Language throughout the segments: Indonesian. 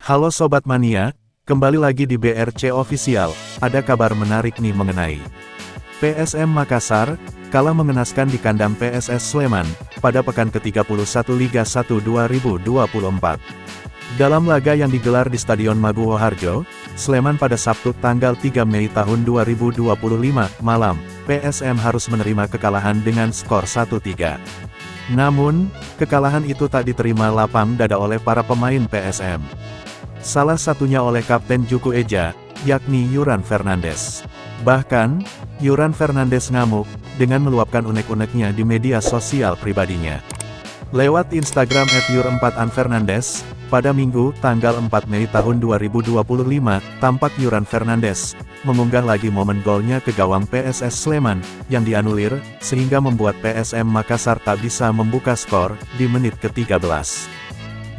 Halo Sobat Mania, kembali lagi di BRC Official, ada kabar menarik nih mengenai PSM Makassar, kalah mengenaskan di kandang PSS Sleman, pada pekan ke-31 Liga 1 2024. Dalam laga yang digelar di Stadion Maguwo Harjo, Sleman pada Sabtu tanggal 3 Mei tahun 2025 malam, PSM harus menerima kekalahan dengan skor 1-3. Namun, kekalahan itu tak diterima lapang dada oleh para pemain PSM. Salah satunya oleh Kapten Juku Eja, yakni Yuran Fernandes. Bahkan, Yuran Fernandes ngamuk, dengan meluapkan unek-uneknya di media sosial pribadinya. Lewat Instagram @yur4anfernandes, pada Minggu, tanggal 4 Mei tahun 2025, tampak Yuran Fernandes mengunggah lagi momen golnya ke gawang PSS Sleman, yang dianulir, sehingga membuat PSM Makassar tak bisa membuka skor, di menit ke-13.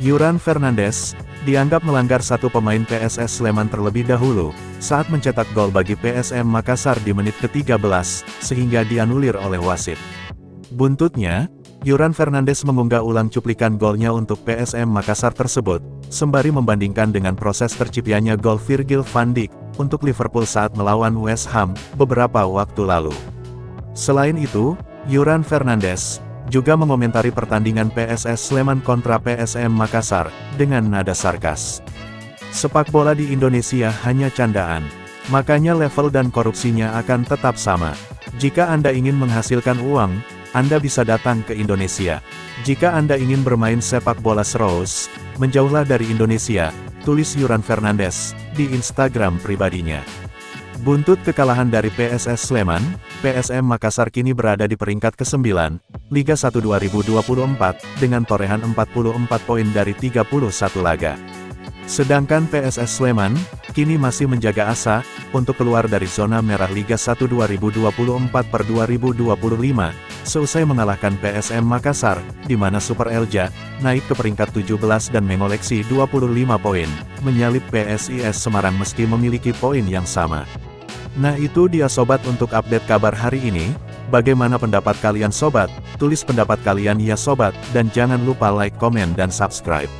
Yuran Fernandes dianggap melanggar satu pemain PSS Sleman terlebih dahulu, saat mencetak gol bagi PSM Makassar di menit ke-13, sehingga dianulir oleh wasit. Buntutnya, Yuran Fernandes mengunggah ulang cuplikan golnya untuk PSM Makassar tersebut, sembari membandingkan dengan proses terciptanya gol Virgil van Dijk untuk Liverpool saat melawan West Ham beberapa waktu lalu. Selain itu, Yuran Fernandes juga mengomentari pertandingan PSS Sleman kontra PSM Makassar, dengan nada sarkas. Sepak bola di Indonesia hanya candaan, makanya level dan korupsinya akan tetap sama. Jika Anda ingin menghasilkan uang, Anda bisa datang ke Indonesia. Jika Anda ingin bermain sepak bola serius, menjauhlah dari Indonesia, tulis Yuran Fernandes, di Instagram pribadinya. Buntut kekalahan dari PSS Sleman, PSM Makassar kini berada di peringkat ke-9, Liga 1 2024, dengan torehan 44 poin dari 31 laga. Sedangkan PSS Sleman, kini masih menjaga asa, untuk keluar dari zona merah Liga 1 2024/2025, seusai mengalahkan PSM Makassar, di mana Super Elja, naik ke peringkat 17 dan mengoleksi 25 poin, menyalip PSIS Semarang meski memiliki poin yang sama. Nah itu dia sobat untuk update kabar hari ini. Bagaimana pendapat kalian sobat? Tulis pendapat kalian ya sobat, dan jangan lupa like, komen dan subscribe.